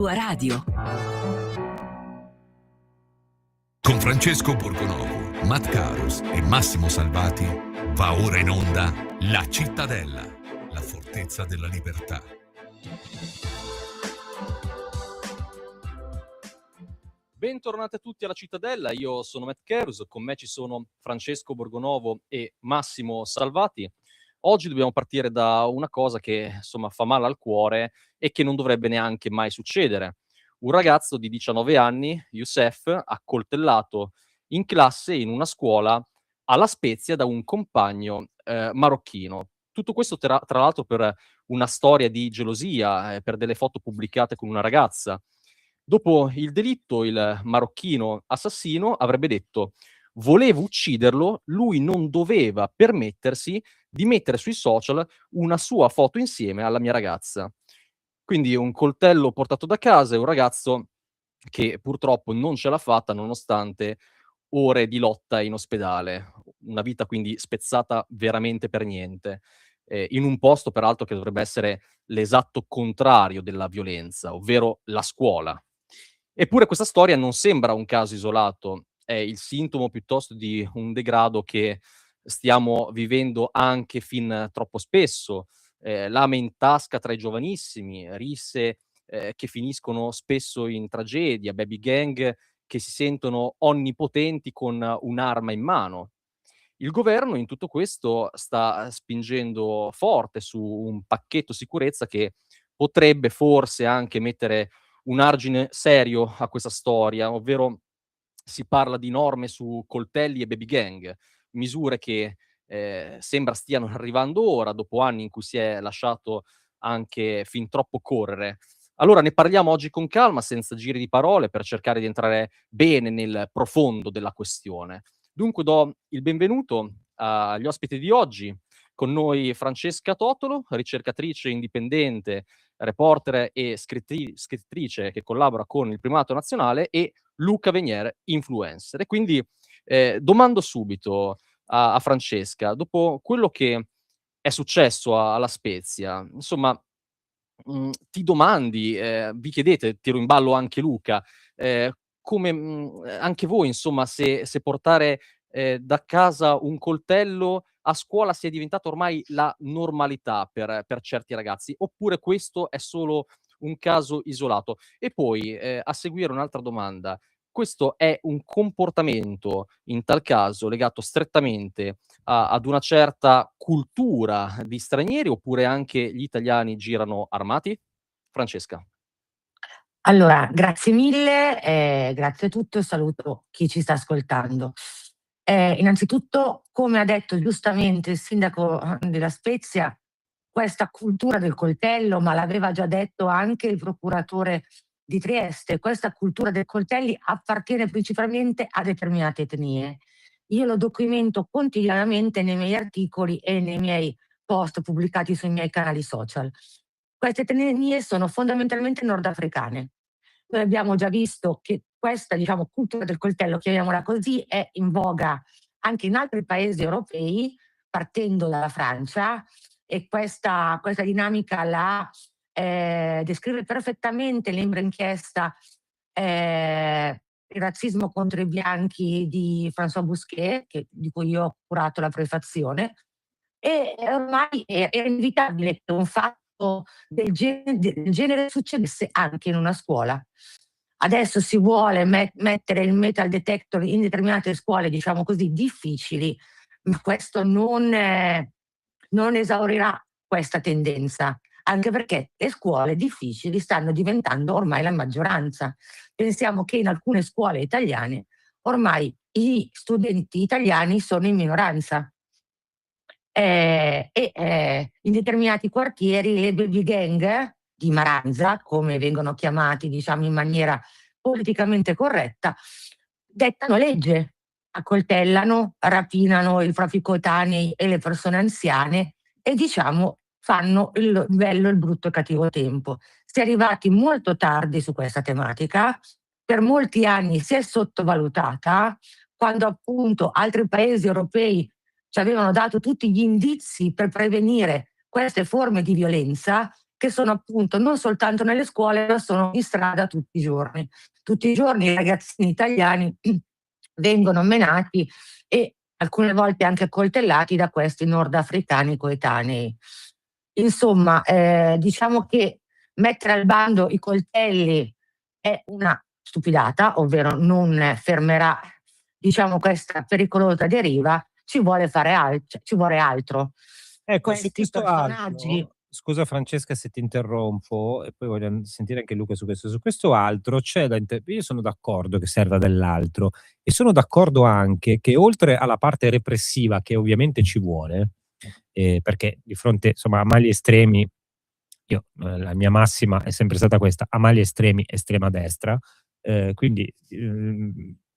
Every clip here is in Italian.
Tua radio. Con Francesco Borgonovo, Matt Carus e Massimo Salvati va ora in onda La Cittadella, la fortezza della libertà. Bentornati a tutti alla Cittadella, io sono Matt Carus, con me ci sono Francesco Borgonovo e Massimo Salvati. Oggi dobbiamo partire da una cosa che insomma fa male al cuore e che non dovrebbe neanche mai succedere. Un ragazzo di 19 anni, Youssef, accoltellato in classe in una scuola a La Spezia da un compagno marocchino. Tutto questo tra l'altro per una storia di gelosia, per delle foto pubblicate con una ragazza. Dopo il delitto, il marocchino assassino avrebbe detto: "Volevo ucciderlo, lui non doveva permettersi di mettere sui social una sua foto insieme alla mia ragazza". Quindi un coltello portato da casa e un ragazzo che purtroppo non ce l'ha fatta nonostante ore di lotta in ospedale. Una vita quindi spezzata veramente per niente, in un posto peraltro che dovrebbe essere l'esatto contrario della violenza, ovvero la scuola. Eppure questa storia non sembra un caso isolato, è il sintomo piuttosto di un degrado che stiamo vivendo anche fin troppo spesso. Lame in tasca tra i giovanissimi, risse, che finiscono spesso in tragedia, baby gang che si sentono onnipotenti con un'arma in mano. Il governo in tutto questo sta spingendo forte su un pacchetto sicurezza che potrebbe forse anche mettere un argine serio a questa storia, ovvero si parla di norme su coltelli e baby gang, misure che, sembra stiano arrivando ora, dopo anni in cui si è lasciato anche fin troppo correre. Allora ne parliamo oggi con calma, senza giri di parole, per cercare di entrare bene nel profondo della questione. Dunque do il benvenuto agli ospiti di oggi. Con noi Francesca Totolo, ricercatrice indipendente, reporter e scrittrice che collabora con Il Primato Nazionale, e Luca Venier, influencer. E quindi domando subito a Francesca, dopo quello che è successo a La Spezia, insomma, ti domandi, vi chiedete, tiro in ballo anche Luca, come, anche voi insomma se portare, da casa un coltello a scuola sia diventato ormai la normalità per certi ragazzi, oppure questo è solo un caso isolato. E poi, a seguire un'altra domanda: questo è un comportamento, in tal caso, legato strettamente ad una certa cultura di stranieri, oppure anche gli italiani girano armati? Francesca. Allora, grazie mille, grazie a tutto e saluto chi ci sta ascoltando. Innanzitutto, come ha detto giustamente il sindaco, della Spezia, questa cultura del coltello, ma l'aveva già detto anche il procuratore di Trieste, questa cultura dei coltelli appartiene principalmente a determinate etnie. Io lo documento quotidianamente nei miei articoli e nei miei post pubblicati sui miei canali social. Queste etnie sono fondamentalmente nordafricane. Noi abbiamo già visto che questa, diciamo, cultura del coltello, chiamiamola così, è in voga anche in altri paesi europei, partendo dalla Francia, e questa dinamica la descrive perfettamente l'Embra inchiesta il razzismo contro i bianchi di François Bousquet, di cui io ho curato la prefazione, e ormai era inevitabile che un fatto del genere succedesse anche in una scuola. Adesso si vuole mettere il metal detector in determinate scuole, diciamo così, difficili, ma questo non esaurirà questa tendenza, anche perché le scuole difficili stanno diventando ormai la maggioranza. Pensiamo che in alcune scuole italiane ormai gli studenti italiani sono in minoranza. In determinati quartieri le baby gang di maranza, come vengono chiamati, diciamo in maniera politicamente corretta, dettano legge, accoltellano, rapinano i propri coetanei e le persone anziane e, diciamo, fanno il bello, il brutto e il cattivo tempo. Si è arrivati molto tardi su questa tematica, per molti anni si è sottovalutata, quando appunto altri paesi europei ci avevano dato tutti gli indizi per prevenire queste forme di violenza, che sono appunto non soltanto nelle scuole, ma sono in strada tutti i giorni. Tutti i giorni i ragazzini italiani vengono menati e alcune volte anche coltellati da questi nordafricani coetanei. Insomma, diciamo che mettere al bando i coltelli è una stupidata, ovvero non fermerà, diciamo, questa pericolosa deriva, ci vuole altro. Ecco, su Questi questo personaggi. altro, scusa Francesca se ti interrompo, e poi voglio sentire anche Luca su questo. Su questo altro c'è io sono d'accordo che serva dell'altro, e sono d'accordo anche che oltre alla parte repressiva, che ovviamente ci vuole, perché di fronte, insomma, a mali estremi, la mia massima è sempre stata questa: a mali estremi, estrema destra, quindi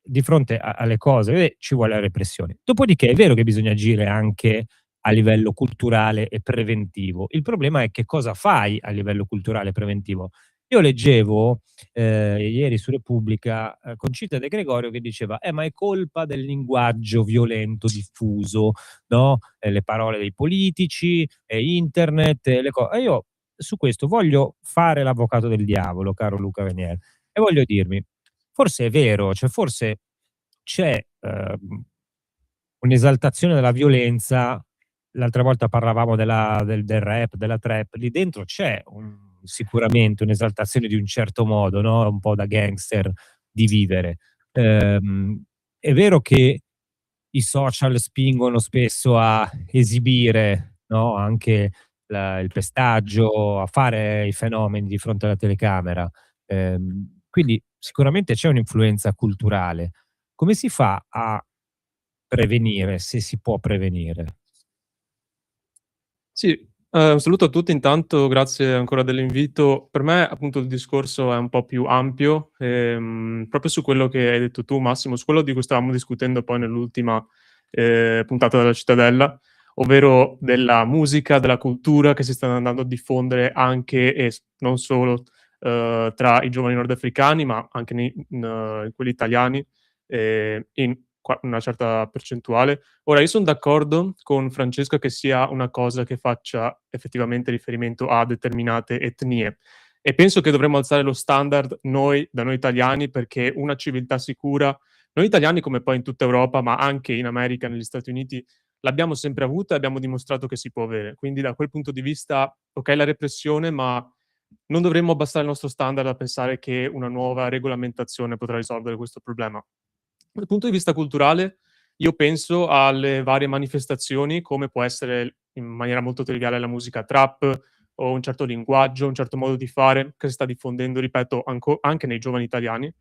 di fronte alle cose ci vuole la repressione. Dopodiché è vero che bisogna agire anche a livello culturale e preventivo. Il problema è che cosa fai a livello culturale e preventivo. Io leggevo ieri su Repubblica Concita De Gregorio che diceva ma è colpa del linguaggio violento diffuso, no? Le parole dei politici, internet, le cose. E io su questo voglio fare l'avvocato del diavolo, caro Luca Venier, e voglio dirmi, forse è vero, cioè forse c'è un'esaltazione della violenza. L'altra volta parlavamo del rap, della trap, lì dentro c'è sicuramente un'esaltazione di un certo modo, no? Un po' da gangster di vivere. È vero che i social spingono spesso a esibire, no? Anche il pestaggio, a fare i fenomeni di fronte alla telecamera. Quindi sicuramente c'è un'influenza culturale. Come si fa a prevenire, se si può prevenire? Sì, un saluto a tutti intanto, grazie ancora dell'invito. Per me appunto il discorso è un po' più ampio, proprio su quello che hai detto tu Massimo, su quello di cui stavamo discutendo poi nell'ultima puntata della Cittadella, ovvero della musica, della cultura che si sta andando a diffondere anche e non solo tra i giovani nordafricani, ma anche in quelli italiani, in una certa percentuale. Ora, io son d'accordo con Francesco che sia una cosa che faccia effettivamente riferimento a determinate etnie, e penso che dovremmo alzare lo standard da noi italiani, perché una civiltà sicura, noi italiani come poi in tutta Europa, ma anche in America, negli Stati Uniti, l'abbiamo sempre avuta e abbiamo dimostrato che si può avere. Quindi da quel punto di vista, okay la repressione, ma non dovremmo abbassare il nostro standard a pensare che una nuova regolamentazione potrà risolvere questo problema. Dal punto di vista culturale, io penso alle varie manifestazioni, come può essere in maniera molto triviale la musica trap o un certo linguaggio, un certo modo di fare che si sta diffondendo, ripeto, anche nei giovani italiani.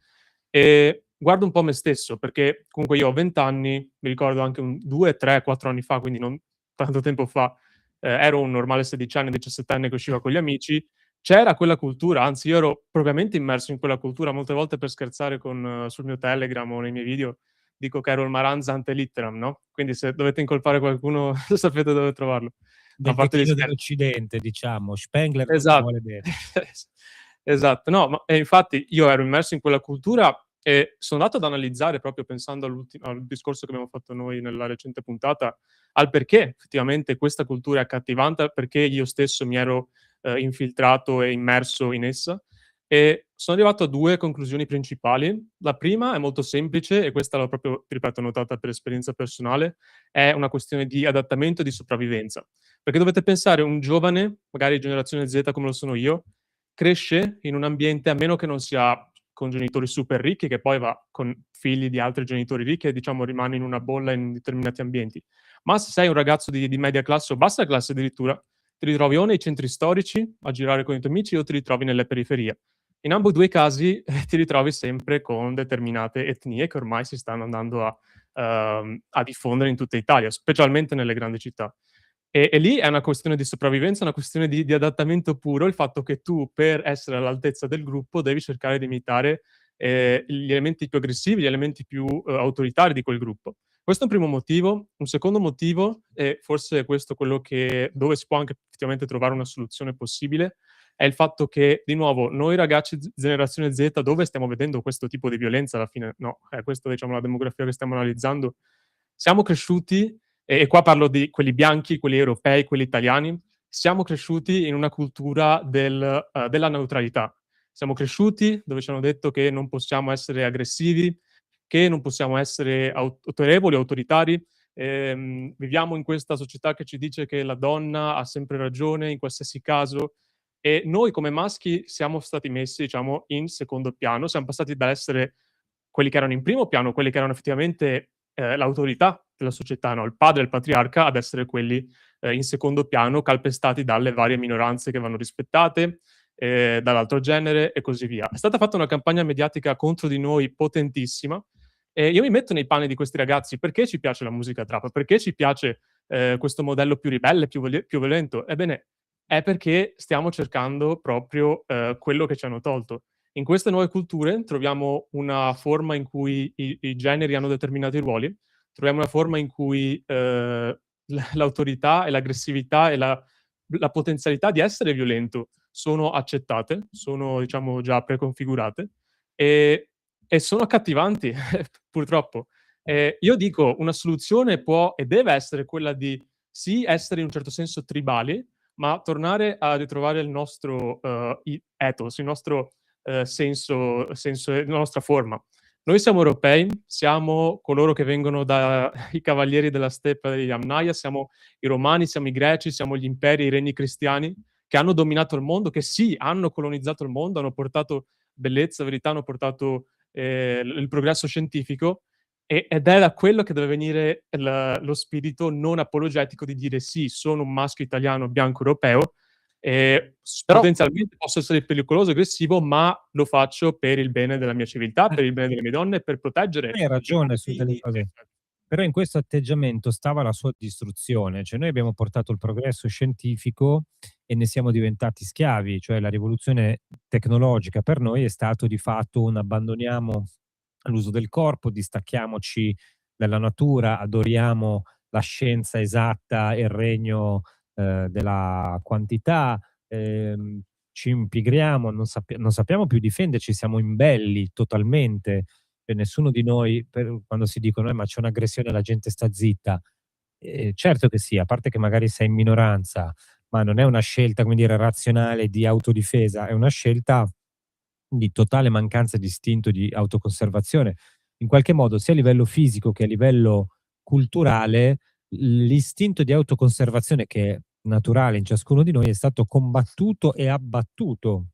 E guardo un po' me stesso, perché comunque io ho 20 anni, mi ricordo anche 2, 3, 4 anni fa, quindi non tanto tempo fa, ero un normale 16 anni, 17enne che usciva con gli amici. C'era quella cultura, anzi io ero propriamente immerso in quella cultura, molte volte per scherzare sul mio Telegram o nei miei video dico che ero il Maranza ante litteram, no, quindi se dovete incolpare qualcuno sapete dove trovarlo. A Del parte gli declino scher dell'Occidente, diciamo. Spengler non ci Esatto. vuole bene. Esatto. No, ma infatti io ero immerso in quella cultura e sono andato ad analizzare, proprio pensando al discorso che abbiamo fatto noi nella recente puntata, al perché effettivamente questa cultura è accattivante, perché io stesso mi ero infiltrato e immerso in essa, e sono arrivato a 2 conclusioni principali. La prima è molto semplice e questa l'ho proprio, ti ripeto, notata per esperienza personale, è una questione di adattamento e di sopravvivenza. Perché dovete pensare, un giovane, magari generazione Z come lo sono io, cresce in un ambiente, a meno che non sia con genitori super ricchi, che poi va con figli di altri genitori ricchi e diciamo rimane in una bolla in determinati ambienti. Ma se sei un ragazzo di media classe o bassa classe addirittura, ti ritrovi o nei centri storici a girare con i tuoi amici o ti ritrovi nelle periferie. In ambedue i casi ti ritrovi sempre con determinate etnie che ormai si stanno andando a diffondere in tutta Italia, specialmente nelle grandi città. E lì è una questione di sopravvivenza, una questione di adattamento puro, il fatto che tu per essere all'altezza del gruppo devi cercare di imitare gli elementi più aggressivi, gli elementi più autoritari di quel gruppo. Questo è un primo motivo. Un secondo motivo, e forse è questo quello dove si può anche effettivamente trovare una soluzione possibile, è il fatto che, di nuovo, noi ragazzi generazione Z, dove stiamo vedendo questo tipo di violenza alla fine, no, è questa diciamo la demografia che stiamo analizzando, siamo cresciuti, e qua parlo di quelli bianchi, quelli europei, quelli italiani, siamo cresciuti in una cultura della neutralità. Siamo cresciuti dove ci hanno detto che non possiamo essere aggressivi, che non possiamo essere autorevoli, autoritari. Viviamo in questa società che ci dice che la donna ha sempre ragione in qualsiasi caso, e noi come maschi siamo stati messi, diciamo, in secondo piano. Siamo passati dall'essere quelli che erano in primo piano, quelli che erano effettivamente l'autorità della società, no? Il padre, il patriarca, ad essere quelli in secondo piano, calpestati dalle varie minoranze che vanno rispettate, dall'altro genere e così via. È stata fatta una campagna mediatica contro di noi potentissima, e io mi metto nei panni di questi ragazzi. Perché ci piace la musica trap? Perché ci piace questo modello più ribelle, più violento? Ebbene, è perché stiamo cercando proprio quello che ci hanno tolto. In queste nuove culture troviamo una forma in cui i generi hanno determinati ruoli, troviamo una forma in cui l'autorità e l'aggressività e la potenzialità di essere violento sono accettate, sono, diciamo, già preconfigurate, e, e sono accattivanti, purtroppo. Io dico, una soluzione può e deve essere quella di sì essere in un certo senso tribali, ma tornare a ritrovare il nostro ethos, il nostro senso, la nostra forma. Noi siamo europei, siamo coloro che vengono dai cavalieri della steppa di Yamnaya, siamo i romani, siamo i greci, siamo gli imperi, i regni cristiani che hanno dominato il mondo, che sì, hanno colonizzato il mondo, hanno portato bellezza, verità, hanno portato il progresso scientifico, ed è da quello che deve venire lo spirito non apologetico di dire sì, sono un maschio italiano bianco europeo, Però potenzialmente posso essere pericoloso e aggressivo, ma lo faccio per il bene della mia civiltà, per il bene delle mie donne, per proteggere Hai i ragione su delle bambini. cose, però in questo atteggiamento stava la sua distruzione. Cioè noi abbiamo portato il progresso scientifico e ne siamo diventati schiavi, cioè la rivoluzione tecnologica per noi è stato di fatto un abbandoniamo l'uso del corpo, distacchiamoci dalla natura, adoriamo la scienza esatta e il regno della quantità, ci impigriamo, non sappiamo più difenderci, siamo imbelli totalmente. Cioè, nessuno di noi, quando si dicono ma c'è un'aggressione la gente sta zitta, certo che sì, a parte che magari sei in minoranza, ma non è una scelta, come dire, razionale di autodifesa, è una scelta di totale mancanza di istinto di autoconservazione. In qualche modo, sia a livello fisico che a livello culturale, l'istinto di autoconservazione che è naturale in ciascuno di noi è stato combattuto e abbattuto.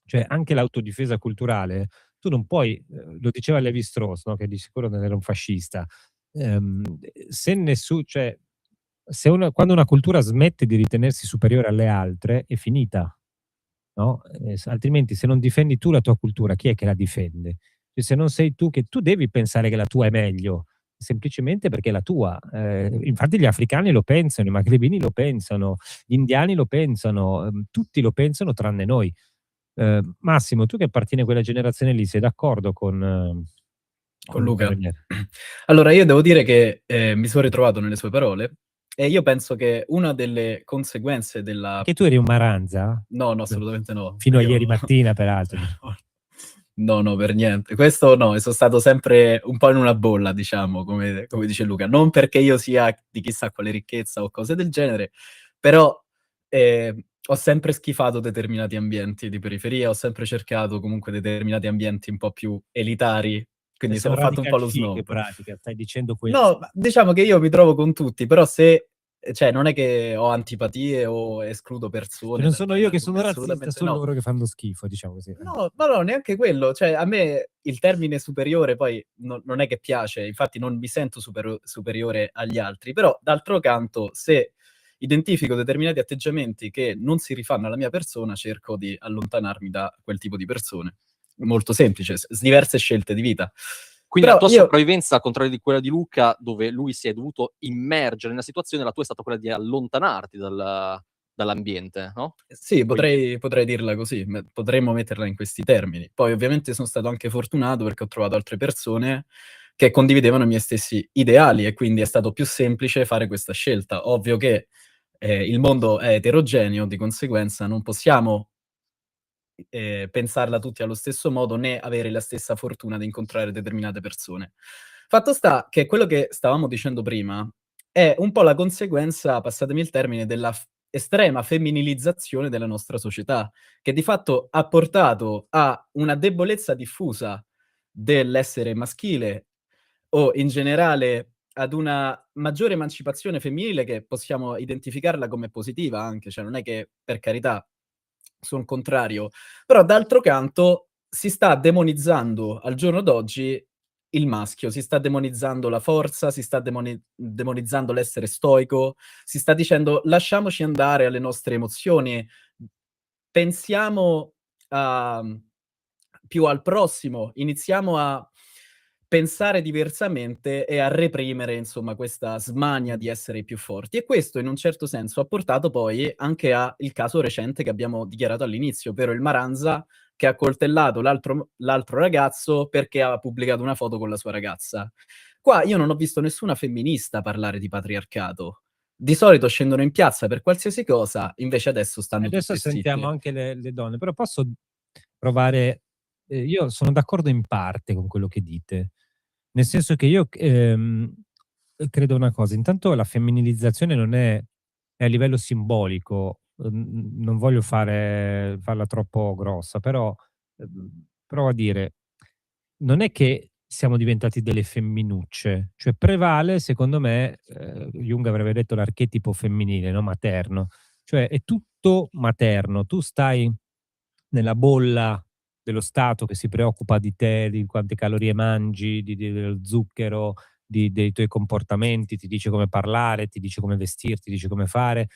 Cioè anche l'autodifesa culturale, tu non puoi, lo diceva Lévi-Strauss, no, che di sicuro non era un fascista, se cioè se quando una cultura smette di ritenersi superiore alle altre è finita. No, altrimenti se non difendi tu la tua cultura, chi è che la difende? Cioè, se non sei tu, che tu devi pensare che la tua è meglio, semplicemente perché è la tua. Infatti gli africani lo pensano, i magrebini lo pensano, gli indiani lo pensano, tutti lo pensano tranne noi. Massimo, tu che appartieni a quella generazione lì, sei d'accordo Con con Luca. Ranieri? Allora, io devo dire che mi sono ritrovato nelle sue parole, e io penso che una delle conseguenze della... Anche tu eri un Maranza? No, assolutamente no. Fino a Io ieri mattina, peraltro. No, per niente. Questo no, sono stato sempre un po' in una bolla, diciamo, come dice Luca. Non perché io sia di chissà quale ricchezza o cose del genere, però ho sempre schifato determinati ambienti di periferia, ho sempre cercato comunque determinati ambienti un po' più elitari, quindi Sei un ho fatto un po' lo radical chic, in snob. pratica, stai dicendo No, questo. ma diciamo che io mi trovo con tutti, però cioè non è che ho antipatie o escludo persone Non da sono io che gruppi, sono razzista, assolutamente sono no. loro che fanno schifo, diciamo così. No, neanche quello. Cioè, a me il termine superiore poi non è che piace, infatti non mi sento superiore agli altri, però d'altro canto, se identifico determinati atteggiamenti che non si rifanno alla mia persona, cerco di allontanarmi da quel tipo di persone. Molto semplice, diverse scelte di vita. Quindi la Però tua io... sopravvivenza, al contrario di quella di Luca, dove lui si è dovuto immergere nella situazione, la tua è stata quella di allontanarti dall'ambiente, no? Sì, Poi potrei dirla così, potremmo metterla in questi termini. Poi ovviamente sono stato anche fortunato perché ho trovato altre persone che condividevano i miei stessi ideali, e quindi è stato più semplice fare questa scelta. Ovvio che il mondo è eterogeneo, di conseguenza non possiamo pensarla tutti allo stesso modo, né avere la stessa fortuna di incontrare determinate persone. Fatto sta che quello che stavamo dicendo prima è un po' la conseguenza, passatemi il termine, della estrema femminilizzazione della nostra società, che di fatto ha portato a una debolezza diffusa dell'essere maschile o in generale ad una maggiore emancipazione femminile che possiamo identificarla come positiva anche, cioè non è che, per carità, son contrario, però d'altro canto si sta demonizzando al giorno d'oggi il maschio, si sta demonizzando la forza, si sta demonizzando l'essere stoico, si sta dicendo: "Lasciamoci andare alle nostre emozioni, pensiamo a più al prossimo, iniziamo a pensare diversamente e a reprimere, insomma, questa smania di essere i più forti." E questo in un certo senso ha portato poi anche a il caso recente che abbiamo dichiarato all'inizio, ovvero il Maranza che ha accoltellato l'altro ragazzo perché aveva pubblicato una foto con la sua ragazza. Qua io non ho visto nessuna femminista parlare di patriarcato. Di solito scendono in piazza per qualsiasi cosa, invece adesso stanno Adesso tutte sentiamo zitte. anche le donne, però posso provare, io sono d'accordo in parte con quello che dite, nel senso che io, credo una cosa: intanto la femminilizzazione non è a livello simbolico, non voglio farla troppo grossa, però, provo a dire, non è che siamo diventati delle femminucce, cioè prevale secondo me, Jung avrebbe detto l'archetipo femminile, no, materno, cioè è tutto materno. Tu stai nella bolla dello Stato che si preoccupa di te, di quante calorie mangi, dello zucchero, dei tuoi comportamenti, ti dice come parlare, ti dice come vestirti, ti dice come fare.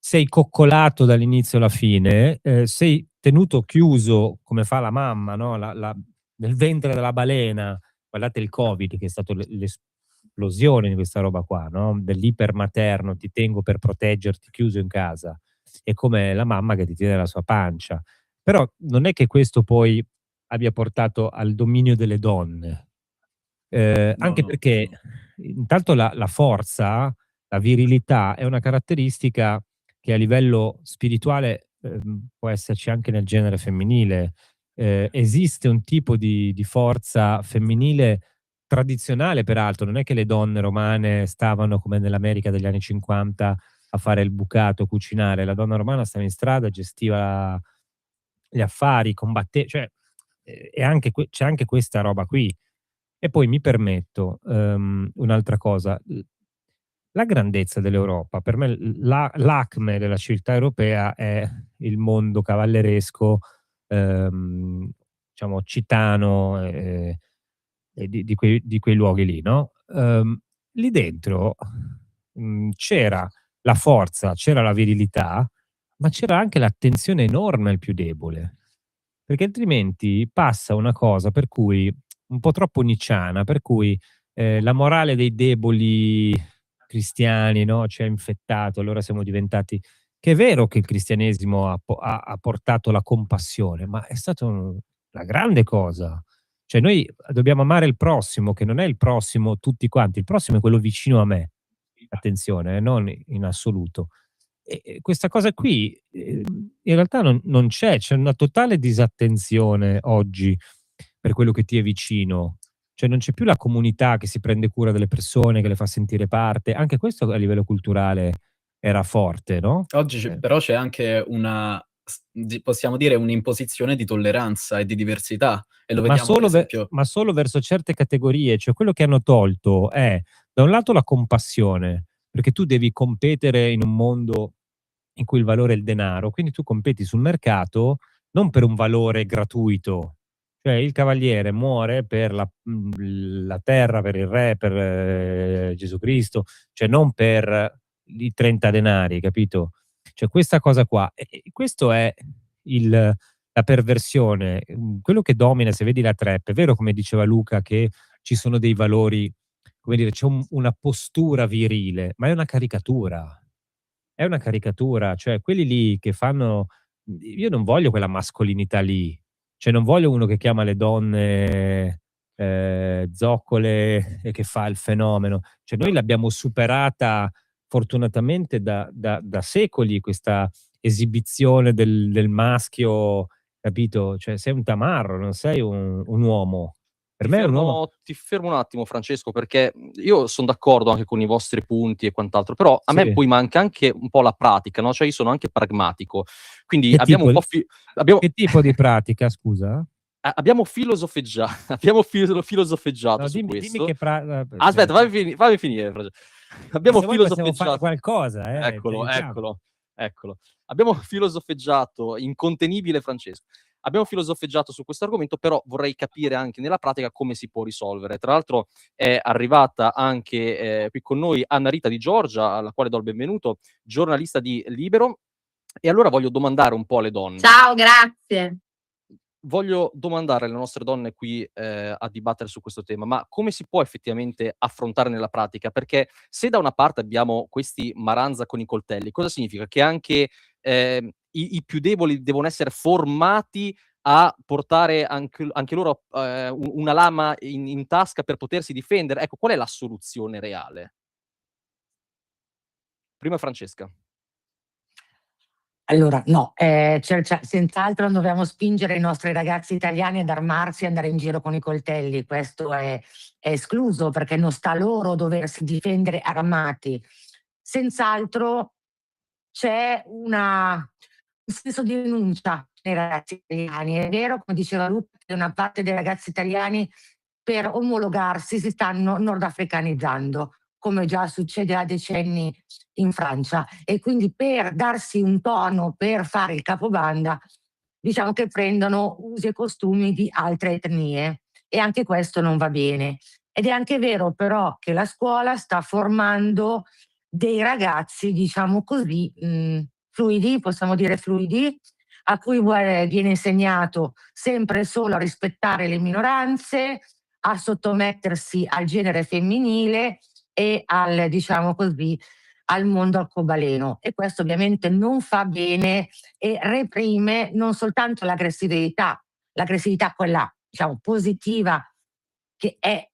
Sei coccolato dall'inizio alla fine, sei tenuto chiuso come fa la mamma, no, nel ventre della balena. Guardate il Covid che è stato l'esplosione di questa roba qua, no, dell'ipermaterno, ti tengo per proteggerti chiuso in casa. È come la mamma che ti tiene la sua pancia. Però non è che questo poi abbia portato al dominio delle donne, No, anche no, perché no. intanto la forza, la virilità è una caratteristica che a livello spirituale, può esserci anche nel genere femminile. Esiste un tipo di forza femminile tradizionale peraltro, non è che le donne romane stavano come nell'America degli anni '50 a fare il bucato, cucinare. La donna romana stava in strada, gestiva gli affari, cioè, è anche c'è anche questa roba qui. E poi mi permetto, un'altra cosa, la grandezza dell'Europa, per me l'acme della civiltà europea è il mondo cavalleresco, ehm, diciamo citano, e di quei luoghi lì, no, lì dentro, c'era la forza, c'era la virilità, ma c'era anche l'attenzione enorme al più debole, perché altrimenti passa una cosa per cui un po' troppo nicciana, per cui, la morale dei deboli cristiani, no, ci ha infettato, allora siamo diventati, che è vero che il cristianesimo ha portato la compassione, ma è stato una grande cosa. Cioè noi dobbiamo amare il prossimo, che non è il prossimo tutti quanti, il prossimo è quello vicino a me. Attenzione, non in assoluto. E questa cosa qui, in realtà non c'è una totale disattenzione oggi per quello che ti è vicino. Cioè non c'è più la comunità che si prende cura delle persone, che le fa sentire parte. Anche questo a livello culturale era forte, no, Oggi però c'è anche una possiamo dire un'imposizione di tolleranza e di diversità e lo ma vediamo per solo esempio. ma solo verso certe categorie. Cioè quello che hanno tolto è, da un lato la compassione, perché tu devi competere in un mondo in cui il valore è il denaro, quindi tu competi sul mercato non per un valore gratuito. Cioè il cavaliere muore per la terra, per il re, per Gesù Cristo, cioè non per i 30 denari, capito? Cioè questa cosa qua. E questo è la perversione. Quello che domina, se vedi la trap, è vero come diceva Luca che ci sono dei valori, come dire, c'è una postura virile, ma è una caricatura. È una caricatura, cioè quelli lì che fanno, io non voglio quella mascolinità lì, cioè non voglio uno che chiama le donne, zoccole e che fa il fenomeno. Cioè noi l'abbiamo superata fortunatamente da secoli questa esibizione del maschio, capito? Cioè sei un tamarro, non sei un uomo, Per me è un uomo Ti fermo un attimo, Francesco, perché io son d'accordo anche con i vostri punti e quant'altro, però a me sì. poi manca anche un po' la pratica, no, cioè io sono anche pragmatico. Quindi Che abbiamo tipo un po' abbiamo che tipo di pratica, scusa? abbiamo abbiamo filosofeggiato No, su dimmi questo. che cioè Aspetta, fammi finire, e abbiamo se vuoi possiamo fare filosofeggiato. qualcosa, ti Eccolo, aiutiamo. eccolo, eccolo. Abbiamo filosofeggiato, incontenibile Francesco. Abbiamo filosofeggiato su questo argomento, però vorrei capire anche nella pratica come si può risolvere. Tra l'altro è arrivata anche qui con noi Anna Rita Di Giorgia, alla quale do il benvenuto, giornalista di Libero. E allora voglio domandare un po' alle donne. Ciao, grazie. Voglio domandare alle nostre donne qui, a dibattere su questo tema, ma come si può effettivamente affrontare nella pratica? Perché se da una parte abbiamo questi maranza con i coltelli, cosa significa? Che anche, i più deboli devono essere formati a portare anche loro, una lama in tasca per potersi difendere? Ecco, qual è la soluzione reale? Prima Francesca. Allora, no, senz'altro non dobbiamo spingere i nostri ragazzi italiani ad armarsi e andare in giro con i coltelli, questo è escluso perché non sta a loro doversi difendere armati. Senz'altro c'è un senso di denuncia nei ragazzi italiani. È vero, come diceva Luca, che una parte dei ragazzi italiani per omologarsi si stanno nordafricanizzando, come già succede da decenni in Francia, e quindi per darsi un tono, per fare il capobanda, diciamo che prendono usi e costumi di altre etnie, e anche questo non va bene. Ed è anche vero però che la scuola sta formando dei ragazzi, diciamo così, fluidi, possiamo dire fluidi, a cui viene insegnato sempre e solo a rispettare le minoranze, a sottomettersi al genere femminile e al, diciamo così, al mondo arcobaleno, e questo ovviamente non fa bene e reprime non soltanto l'aggressività quella, diciamo, positiva, che è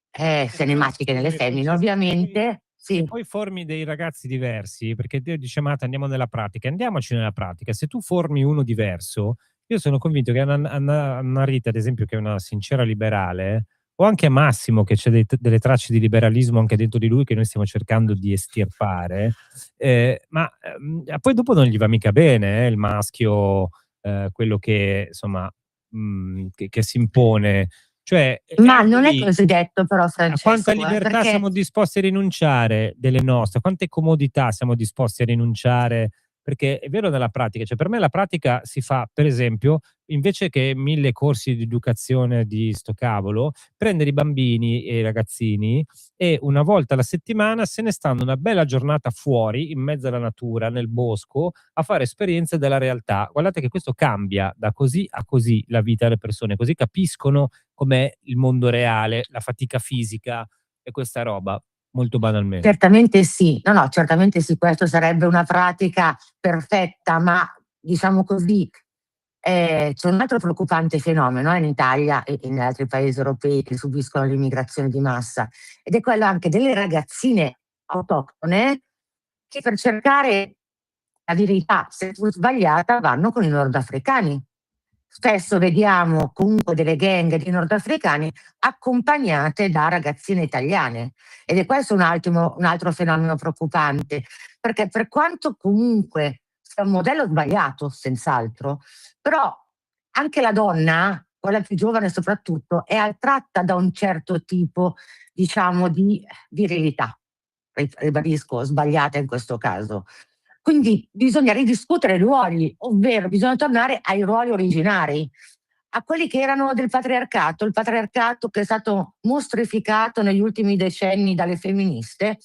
cinematica nelle femmine ovviamente, Se sì. poi formi dei ragazzi diversi, perché Dio dice: "Mata, andiamo nella pratica", andiamoci nella pratica. Se tu formi uno diverso, io sono convinto che Anna Rita, ad esempio, che è una sincera liberale, o anche Massimo, che c'è delle tracce di liberalismo anche dentro di lui che noi stiamo cercando di estirpare, poi dopo non gli va mica bene, il maschio, quello che insomma, che si impone. Cioè, e Ma anche non è lì così detto però, a quanta Francesco, libertà perché siamo disposti a rinunciare delle nostre, a quante comodità siamo disposti a rinunciare, perché è vero nella pratica, cioè per me la pratica si fa, per esempio, invece che 1000 corsi di educazione di sto cavolo, prendere i bambini e i ragazzini e una volta alla settimana se ne stanno una bella giornata fuori, in mezzo alla natura, nel bosco, a fare esperienze della realtà. Guardate che questo cambia da così a così la vita delle persone, così capiscono com'è il mondo reale, la fatica fisica e questa roba, molto banalmente. certamente sì, no, no, certamente sì, questo sarebbe una pratica perfetta, ma diciamo così, c'è un altro preoccupante fenomeno in Italia e in altri paesi europei che subiscono l'immigrazione di massa, ed è quello anche delle ragazzine autoctone che per cercare la verità, seppur sbagliata, vanno con i nordafricani. Spesso vediamo comunque delle gang di nordafricani accompagnate da ragazzine italiane, ed è questo un altro fenomeno preoccupante, perché per quanto comunque sia un modello sbagliato, senz'altro, però anche la donna, quella più giovane soprattutto, è attratta da un certo tipo, diciamo, di virilità, ribadisco, sbagliata in questo caso. Quindi bisogna ridiscutere i ruoli, ovvero bisogna tornare ai ruoli originari, a quelli che erano del patriarcato, il patriarcato che è stato mostrificato negli ultimi decenni dalle femministe.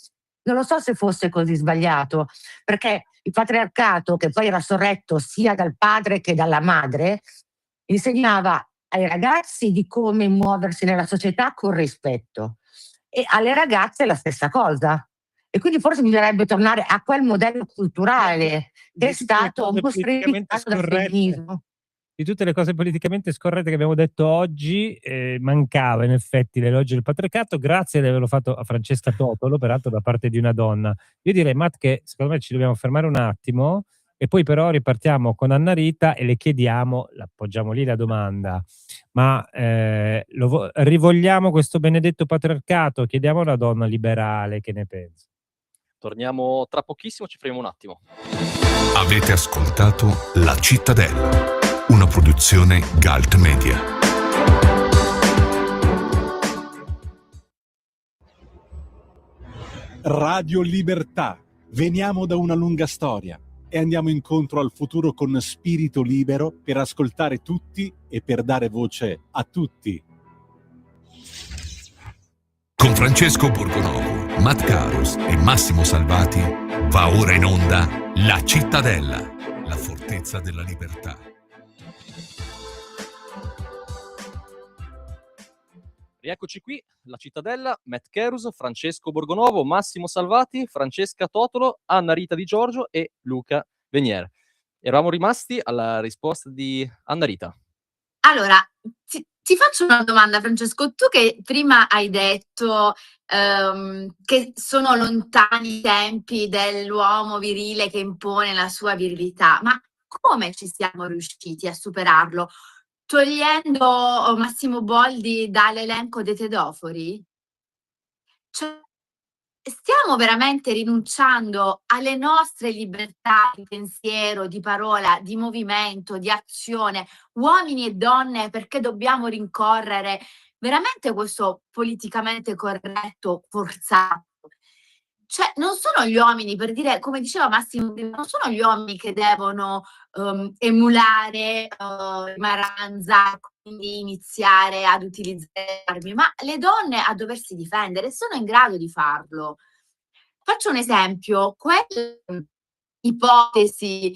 Non lo so se fosse così sbagliato, perché il patriarcato, che poi era sorretto sia dal padre che dalla madre, insegnava ai ragazzi di come muoversi nella società con rispetto, e alle ragazze la stessa cosa. E quindi forse bisognerebbe tornare a quel modello culturale che è stato mostrificato dal femminismo. Di tutte le cose politicamente scorrette che abbiamo detto oggi, mancava in effetti l'elogio del patriarcato, grazie di averlo fatto a Francesca Totolo, peraltro da parte di una donna. Io direi, Matt, che secondo me ci dobbiamo fermare un attimo e poi però ripartiamo con Anna Rita e le chiediamo, appoggiamo lì la domanda, ma rivogliamo questo benedetto patriarcato? Chiediamo a una donna liberale che ne pensa. Torniamo tra pochissimo, ci fermiamo un attimo. Avete ascoltato La Cittadella, una produzione Galt Media. Radio Libertà. Veniamo da una lunga storia e andiamo incontro al futuro con spirito libero per ascoltare tutti e per dare voce a tutti. Con Francesco Borgonovo, Matt Caros e Massimo Salvati va ora in onda La Cittadella, la fortezza della libertà. Rieccoci qui, La Cittadella, Matt Caros, Francesco Borgonovo, Massimo Salvati, Francesca Totolo, Anna Rita Di Giorgio e Luca Venier. Eravamo rimasti alla risposta di Anna Rita. Allora, ti faccio una domanda, Francesco. Tu che prima hai detto che sono lontani i tempi dell'uomo virile che impone la sua virilità, ma come ci siamo riusciti a superarlo? Togliendo Massimo Boldi dall'elenco dei tedofori? Cioè, stiamo veramente rinunciando alle nostre libertà di pensiero, di parola, di movimento, di azione, uomini e donne, perché dobbiamo rincorrere veramente questo politicamente corretto forzato? Cioè, non sono gli uomini, per dire, come diceva Massimo, non sono gli uomini che devono emulare Maranza, quindi iniziare ad utilizzare armi, ma le donne a doversi difendere sono in grado di farlo. Faccio un esempio, quelle ipotesi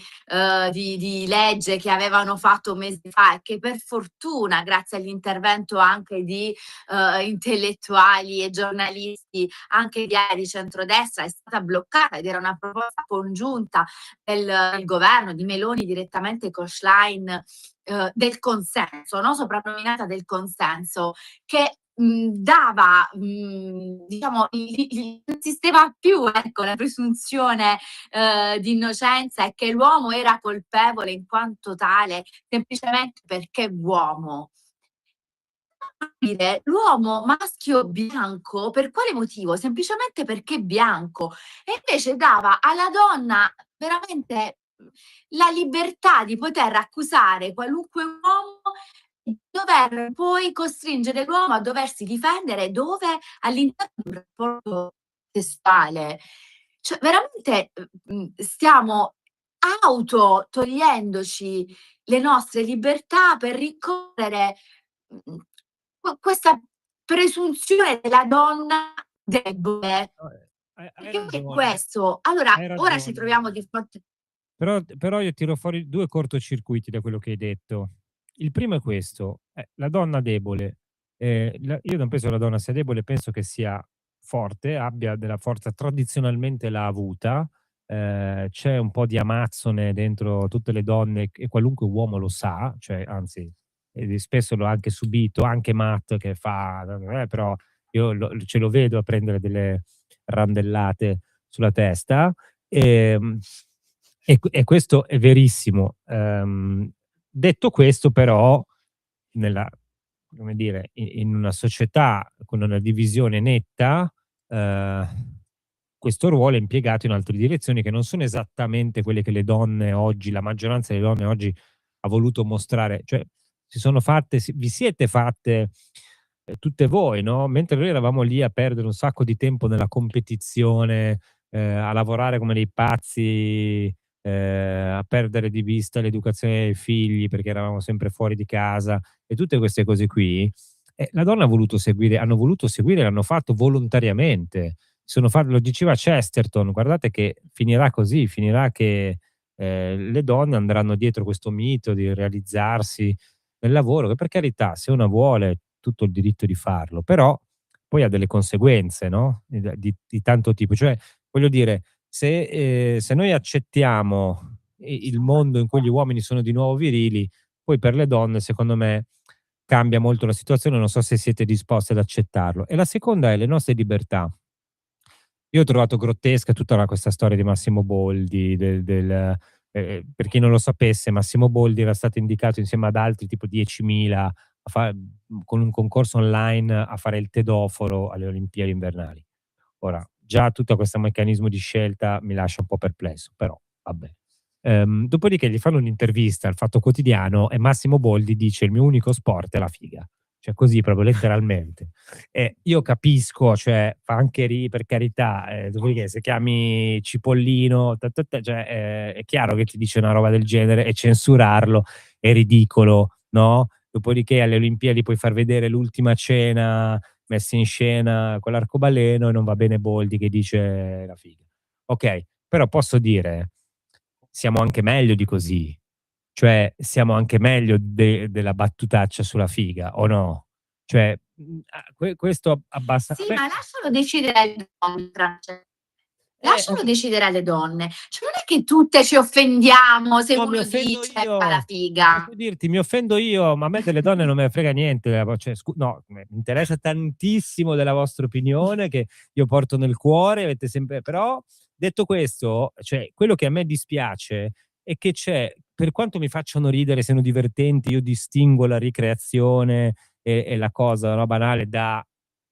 di legge che avevano fatto mesi fa e che per fortuna, grazie all'intervento anche di intellettuali e giornalisti anche di area di centrodestra, è stata bloccata ed era una proposta congiunta del governo di Meloni direttamente con Schlein, del consenso, no? Soprannominata del consenso, che dava, diciamo, non esisteva più, ecco, la presunzione di innocenza e che l'uomo era colpevole in quanto tale semplicemente perché uomo. L'uomo maschio bianco per quale motivo? Semplicemente perché bianco, e invece dava alla donna veramente la libertà di poter accusare qualunque uomo, dover poi costringere l'uomo a doversi difendere dove? All'interno di un rapporto sessuale. Cioè veramente stiamo togliendoci le nostre libertà per rincorrere questa presunzione della donna debole. Perché è questo. Allora, ora ci troviamo di fronte. Però io tiro fuori due cortocircuiti da quello che hai detto. Il primo è questo, la donna debole. Io non penso che la donna sia debole, penso che sia forte, abbia della forza, tradizionalmente l'ha avuta. C'è un po' di amazzone dentro tutte le donne e qualunque uomo lo sa, cioè anzi spesso l'ho anche subito, anche Matt che fa, però io ce lo vedo a prendere delle randellate sulla testa. E questo è verissimo. Detto questo, però, come dire, in una società con una divisione netta, questo ruolo è impiegato in altre direzioni che non sono esattamente quelle che le donne oggi, la maggioranza delle donne oggi ha voluto mostrare. Cioè, vi siete fatte tutte voi, no? Mentre noi eravamo lì a perdere un sacco di tempo nella competizione, a lavorare come dei pazzi, a perdere di vista l'educazione dei figli perché eravamo sempre fuori di casa e tutte queste cose qui, la donna hanno voluto seguire, l'hanno fatto volontariamente. Lo diceva Chesterton, guardate che finirà così, finirà che le donne andranno dietro questo mito di realizzarsi nel lavoro, che per carità, se una vuole, tutto il diritto di farlo, però poi ha delle conseguenze, no? Di tanto tipo. Cioè, voglio dire, se noi accettiamo il mondo in cui gli uomini sono di nuovo virili, poi per le donne, secondo me, cambia molto la situazione. Non so se siete disposti ad accettarlo. E la seconda è le nostre libertà. Io ho trovato grottesca tutta questa storia di Massimo Boldi, per chi non lo sapesse, Massimo Boldi era stato indicato insieme ad altri tipo 10.000 con un concorso online a fare il tedoforo alle Olimpiadi invernali. Ora, già tutto questo meccanismo di scelta mi lascia un po' perplesso, però vabbè. Dopodiché gli fanno un'intervista al Fatto Quotidiano e Massimo Boldi dice: il mio unico sport è la figa. Cioè così, proprio letteralmente. E io capisco, cioè fa anche per carità, dopodiché se chiami Cipollino, cioè, è chiaro che ti dice una roba del genere e censurarlo è ridicolo, no? Dopodiché alle Olimpiadi puoi far vedere l'ultima cena messa in scena con l'arcobaleno e non va bene Boldi che dice la figa. Ok, però posso dire, siamo anche meglio di così. Cioè, siamo anche meglio della battutaccia sulla figa, o no? Cioè, questo abbassa... Sì, Beh, ma lascialo decidere alle donne, Francesco. Lascialo decidere alle donne. Cioè, non è che tutte ci offendiamo se no, mi uno offendo dice io. fa la figa. Posso dirti, mi offendo io, ma a me delle donne non me ne frega niente. Cioè, no, mi interessa tantissimo della vostra opinione che io porto nel cuore, avete sempre... Però, detto questo, cioè, quello che a me dispiace è che c'è, per quanto mi facciano ridere, siano divertenti, io distingo la ricreazione e la cosa no, banale da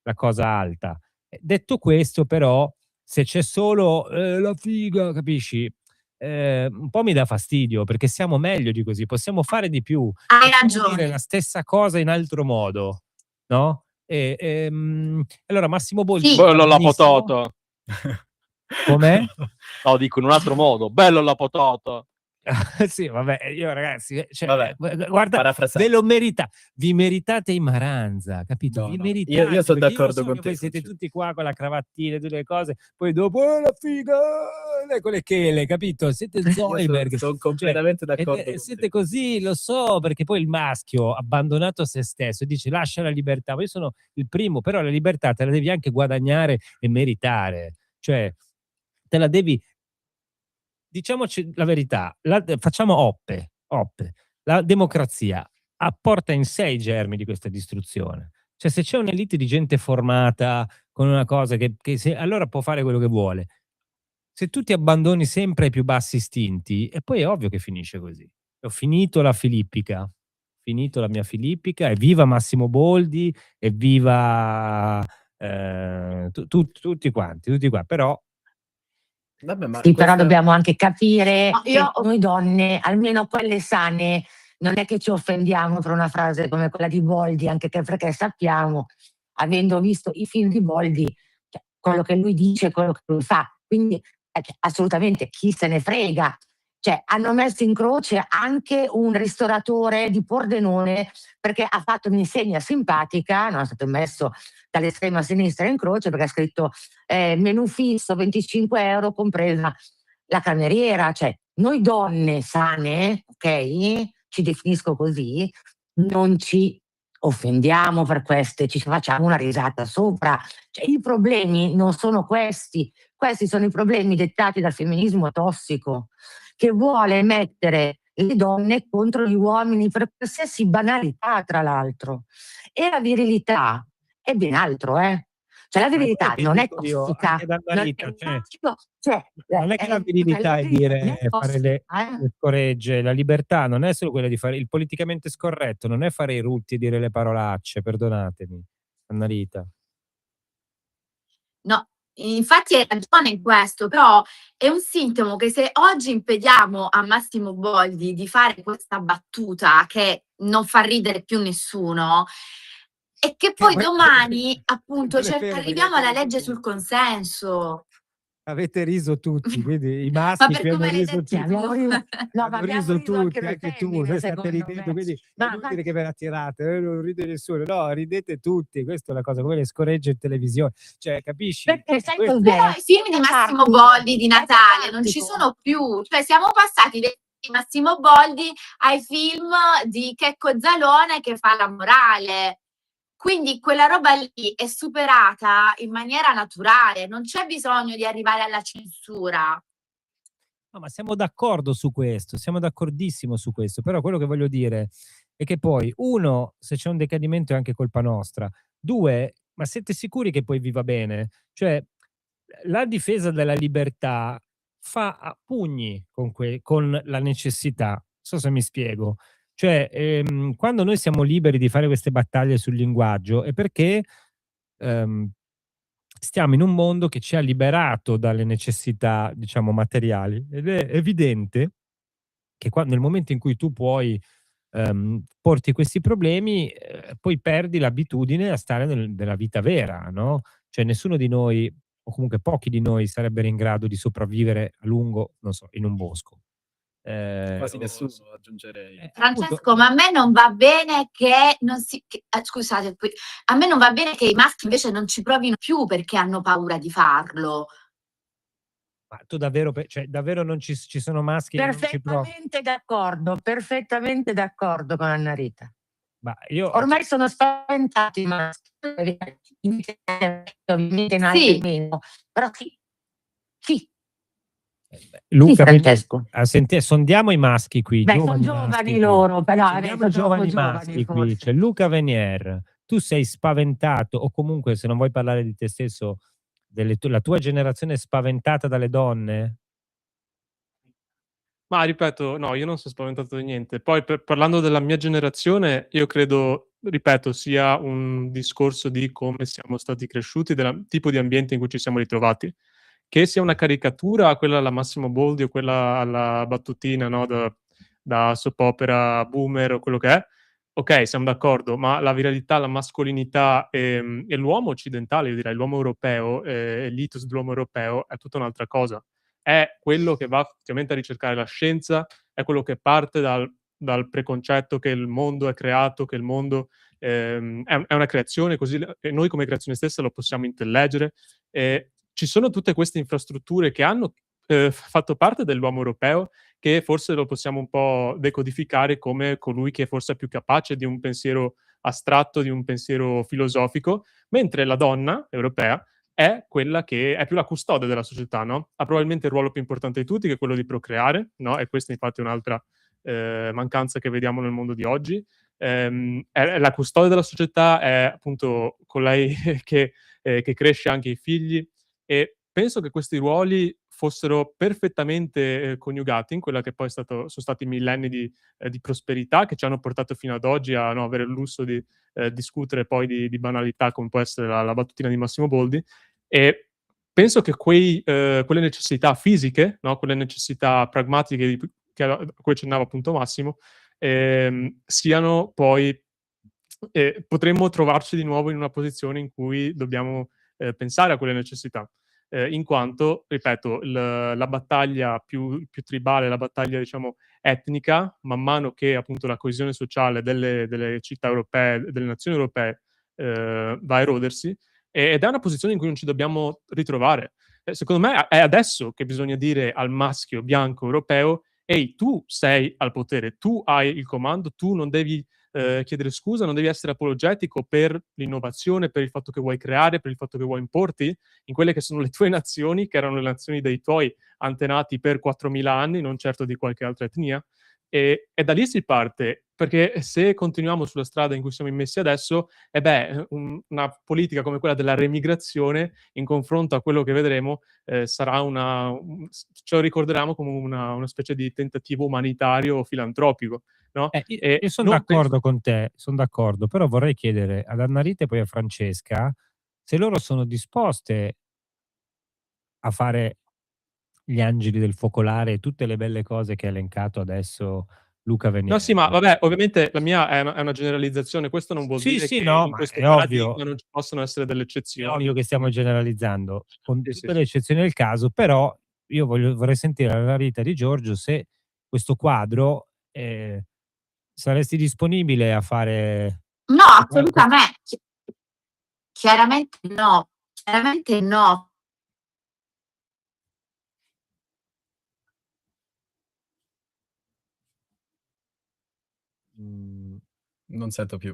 la cosa alta. Detto questo, però, se c'è solo la figa, capisci? Un po' mi dà fastidio perché siamo meglio di così, possiamo fare di più, Hai possiamo dire la ragione. stessa cosa in altro modo, no? Allora Massimo Boldi Sì. fa Bello la benissimo. patata. Com'è? No, dico in un altro modo. Bello la patata. Sì, vabbè, io ragazzi, cioè, Vabbè, guarda, parafrasando. ve lo merita, vi meritate i Maranza, capito? No, Vi no. meritate, Io sono perché io lo d'accordo so con che te, voi siete Francesco. tutti qua con la cravatina e tutte le cose, poi dopo la figa, con le chele, capito? Siete Io Zoidberg, sono cioè, completamente d'accordo con siete te. così, lo so, perché poi il maschio abbandonato a se stesso dice lascia la libertà, ma io sono il primo, però la libertà te la devi anche guadagnare e meritare, cioè te la devi. Diciamoci la verità, facciamo oppe. La democrazia apporta in sé i germi di questa distruzione. Cioè, se c'è un'elite di gente formata con una cosa allora può fare quello che vuole. Se tu ti abbandoni sempre ai più bassi istinti, e poi è ovvio che finisce così. Ho finito la Filippica, finito la mia Filippica, evviva Massimo Boldi, evviva tutti quanti, però Vabbè, ma Sì, però questa... dobbiamo anche capire No, che io noi donne, almeno quelle sane, non è che ci offendiamo per una frase come quella di Boldi, anche perché sappiamo, avendo visto i film di Boldi, cioè, quello che lui dice, quello che lui fa. Quindi assolutamente chi se ne frega. Cioè, hanno messo in croce anche un ristoratore di Pordenone perché ha fatto un'insegna simpatica, non è stato messo dall'estrema sinistra in croce perché ha scritto menù fisso 25 euro compresa la cameriera. Cioè, noi donne sane, ok, ci definisco così, non ci offendiamo per queste, ci facciamo una risata sopra. Cioè, i problemi non sono questi sono i problemi dettati dal femminismo tossico che vuole mettere le donne contro gli uomini per qualsiasi banalità, tra l'altro. E la virilità è ben altro, eh. Cioè la ma poi virilità vi non è dico io, anche tossica, da non Marita, è cioè, tossico, cioè, non è che la la virilità è virilità non dire è fare le tossica, scoregge, la libertà non è solo quella di fare il politicamente scorretto, non è fare i rutti e dire le parolacce, perdonatemi, Annarita. No, infatti hai ragione in questo, però è un sintomo che se oggi impediamo a Massimo Boldi di fare questa battuta che non fa ridere più nessuno, e che poi domani appunto arriviamo alla legge sul consenso. Avete riso tutti, quindi i Ma maschi per qui hanno come l'hai riso detto tutti. abbiamo riso, no, ma Hanno abbiamo riso riso anche tutti, noi anche tu, femmine, voi state secondo ridendo, me. quindi è Ma inutile che ve la tirate, non ride nessuno, no, ridete tutti, questa è la cosa, come le scoregge in televisione, cioè, capisci? perché sai Questo- cos'è? Però i film di È Massimo catartico, Boldi di è Natale non ci catartico. sono più, cioè siamo passati dai film di Massimo Boldi ai film di Checco Zalone che fa la morale. Quindi quella roba lì è superata in maniera naturale, non c'è bisogno di arrivare alla censura. No, ma siamo d'accordo su questo, siamo d'accordissimo su questo, però quello che voglio dire è che poi, uno, se c'è un decadimento è anche colpa nostra, due, ma siete sicuri che poi vi va bene? Cioè, la difesa della libertà fa a pugni con la necessità. Non so se mi spiego. Cioè, quando noi siamo liberi di fare queste battaglie sul linguaggio è perché stiamo in un mondo che ci ha liberato dalle necessità, diciamo, materiali, ed è evidente che nel momento in cui tu puoi porti questi problemi, poi perdi l'abitudine a stare nella vita vera, no? Cioè nessuno di noi, o comunque pochi di noi, sarebbero in grado di sopravvivere a lungo, non so, in un bosco. Quasi nessuno, aggiungerei. Appunto, Francesco, ma a me non va bene che non si scusate, a me non va bene che i maschi invece non ci provino più perché hanno paura di farlo. ma tu davvero, cioè, davvero non ci sono maschi che non ci provano? Perfettamente d'accordo con Annarita. Ma io, Ormai sono spaventati i maschi, ovviamente in Sì. meno, però sì, Luca, Francesco. sondiamo i maschi qui. Beh, sono giovani loro, però Sondiamo i giovani maschi qui. Cioè, Luca Venier, tu sei spaventato, o comunque, se non vuoi parlare di te stesso, la tua generazione è spaventata dalle donne? Ma ripeto, no, io non sono spaventato di niente. Poi parlando della mia generazione, io credo, ripeto, sia un discorso di come siamo stati cresciuti, del tipo di ambiente in cui ci siamo ritrovati. Che sia una caricatura, quella alla Massimo Boldi o quella alla battutina, no, da soap opera boomer o quello che è, ok, siamo d'accordo, ma la viralità, la mascolinità e l'uomo occidentale, io direi l'uomo europeo, l'ethos dell'uomo europeo è tutta un'altra cosa. È quello che va effettivamente a ricercare la scienza, è quello che parte dal preconcetto che il mondo è creato, che il mondo è una creazione, così e noi come creazione stessa lo possiamo intellegere. Ci sono tutte queste infrastrutture che hanno fatto parte dell'uomo europeo, che forse lo possiamo un po' decodificare come colui che forse è più capace di un pensiero astratto, di un pensiero filosofico, mentre la donna europea è quella che è più la custode della società, no? Ha probabilmente il ruolo più importante di tutti, che è quello di procreare, no? E questa infatti è un'altra mancanza che vediamo nel mondo di oggi. È la custode della società, è appunto colei che cresce anche i figli, e penso che questi ruoli fossero perfettamente coniugati in quella che poi sono stati millenni di prosperità che ci hanno portato fino ad oggi a avere il lusso di discutere poi di banalità come può essere la battutina di Massimo Boldi, e penso che quelle necessità fisiche, no? Quelle necessità pragmatiche a cui accennava appunto Massimo, siano poi potremmo trovarci di nuovo in una posizione in cui dobbiamo pensare a quelle necessità. In quanto, ripeto, la battaglia più tribale, la battaglia diciamo etnica, man mano che appunto la coesione sociale delle città europee, delle nazioni europee va a erodersi, ed è una posizione in cui non ci dobbiamo ritrovare. Secondo me è adesso che bisogna dire al maschio bianco europeo: ehi, tu sei al potere, tu hai il comando, tu non devi chiedere scusa, non devi essere apologetico per l'innovazione, per il fatto che vuoi creare, per il fatto che vuoi importi in quelle che sono le tue nazioni, che erano le nazioni dei tuoi antenati per 4.000 anni, non certo di qualche altra etnia. E da lì si parte, perché se continuiamo sulla strada in cui siamo immessi adesso, una politica come quella della remigrazione, in confronto a quello che vedremo, sarà ce lo ricorderemo come una specie di tentativo umanitario filantropico, no? Io sono d'accordo con te, sono d'accordo, però vorrei chiedere ad Annarita e poi a Francesca se loro sono disposte a fare gli angeli del focolare e tutte le belle cose che ha elencato adesso Luca Venier. No, sì, ma vabbè, ovviamente la mia è una generalizzazione. Questo non vuol dire che no, in ma questo è paradigma ovvio. non ci possono essere delle È eccezioni. ovvio che stiamo generalizzando, con Sì, tutte le sì. eccezioni del caso, però io vorrei sentire dalla Rita Di Giorgio se questo quadro, saresti disponibile a fare No, assolutamente. Chiaramente no, chiaramente no. Non sento più.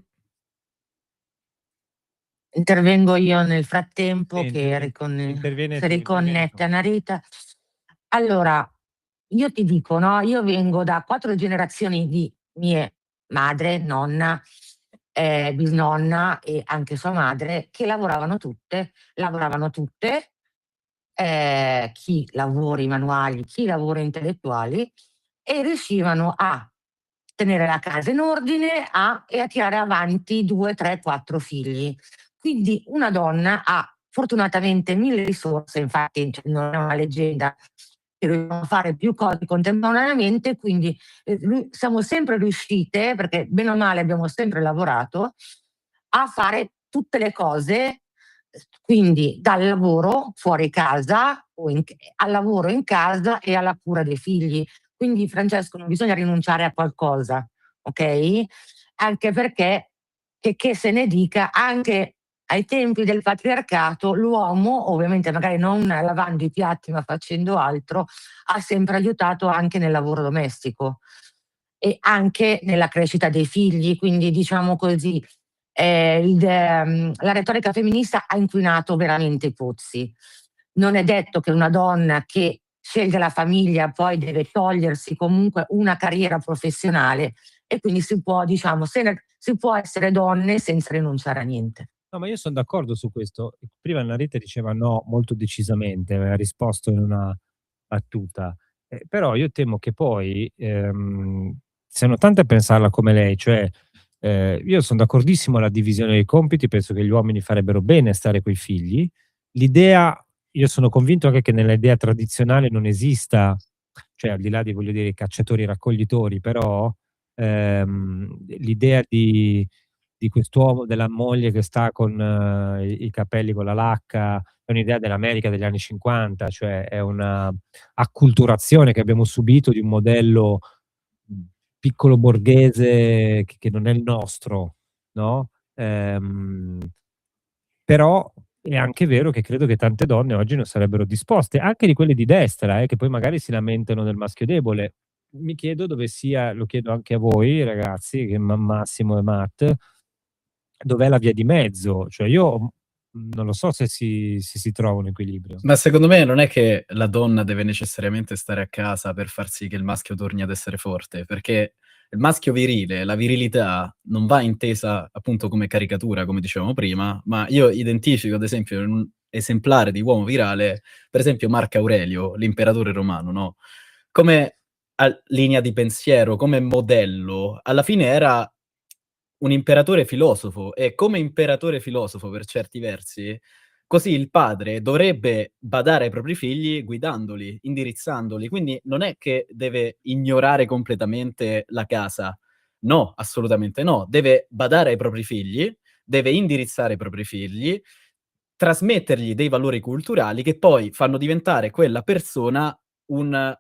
Intervengo io nel frattempo Sì, che intervieni si tu, riconnette Annarita. Allora, io ti dico, no, io vengo da 4 generazioni di mie madre, nonna, bisnonna e anche sua madre, che lavoravano tutte, chi lavori manuali, chi lavori intellettuali, e riuscivano a tenere la casa in ordine e a tirare avanti 2, 3, 4 figli. Quindi una donna ha fortunatamente 1000 risorse, infatti non è una leggenda che dobbiamo fare più cose contemporaneamente, quindi siamo sempre riuscite, perché bene o male abbiamo sempre lavorato, a fare tutte le cose, quindi dal lavoro fuori casa al lavoro in casa e alla cura dei figli. Quindi Francesco non bisogna rinunciare a qualcosa, ok? Anche perché, che se ne dica, anche ai tempi del patriarcato l'uomo, ovviamente magari non lavando i piatti ma facendo altro, ha sempre aiutato anche nel lavoro domestico e anche nella crescita dei figli. Quindi diciamo così, la retorica femminista ha inquinato veramente i pozzi. Non è detto che una donna che sceglie la famiglia poi deve togliersi comunque una carriera professionale, e quindi si può, diciamo, si può essere donne senza rinunciare a niente. No, ma io son d'accordo su questo. Prima Annarita diceva no molto decisamente, aveva risposto in una battuta. Però io temo che poi, siano tante a pensarla come lei, cioè, io son d'accordissimo alla divisione dei compiti, penso che gli uomini farebbero bene a stare coi figli. L'idea Io sono convinto anche che nell'idea tradizionale non esista, cioè al di là di, voglio dire, i cacciatori e raccoglitori, però, l'idea di quest'uomo, della moglie che sta con i capelli con la lacca, è un'idea dell'America degli anni '50, cioè è una acculturazione che abbiamo subito di un modello, mhmm, piccolo borghese che non è il nostro, no, però è anche vero che credo che tante donne oggi non sarebbero disposte, anche di quelle di destra, che poi magari si lamentano del maschio debole. Mi chiedo dove sia, lo chiedo anche a voi ragazzi, che Massimo e Matt, dov'è la via di mezzo? Cioè io, non lo so se si trova un equilibrio. Ma secondo me non è che la donna deve necessariamente stare a casa per far sì che il maschio torni ad essere forte, perché il maschio virile, la virilità non va intesa appunto come caricatura, come dicevamo prima, ma io identifico ad esempio in un esemplare di uomo virale, per esempio Marco Aurelio, l'imperatore romano, no, come linea di pensiero, come modello, alla fine era un imperatore filosofo, e come imperatore filosofo per certi versi, così il padre dovrebbe badare ai propri figli guidandoli, indirizzandoli. Quindi non è che deve ignorare completamente la casa. No, assolutamente no. Deve badare ai propri figli, deve indirizzare i propri figli, trasmettergli dei valori culturali che poi fanno diventare quella persona un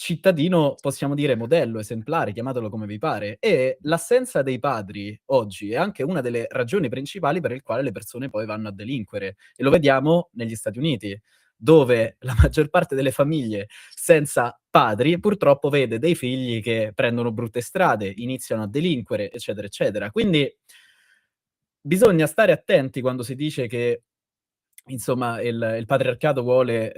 cittadino, possiamo dire modello, esemplare, chiamatelo come vi pare. E l'assenza dei padri oggi è anche una delle ragioni principali per il quale le persone poi vanno a delinquere. E lo vediamo negli Stati Uniti, dove la maggior parte delle famiglie senza padri purtroppo vede dei figli che prendono brutte strade, iniziano a delinquere, eccetera, eccetera. Quindi bisogna stare attenti quando si dice che insomma il patriarcato vuole,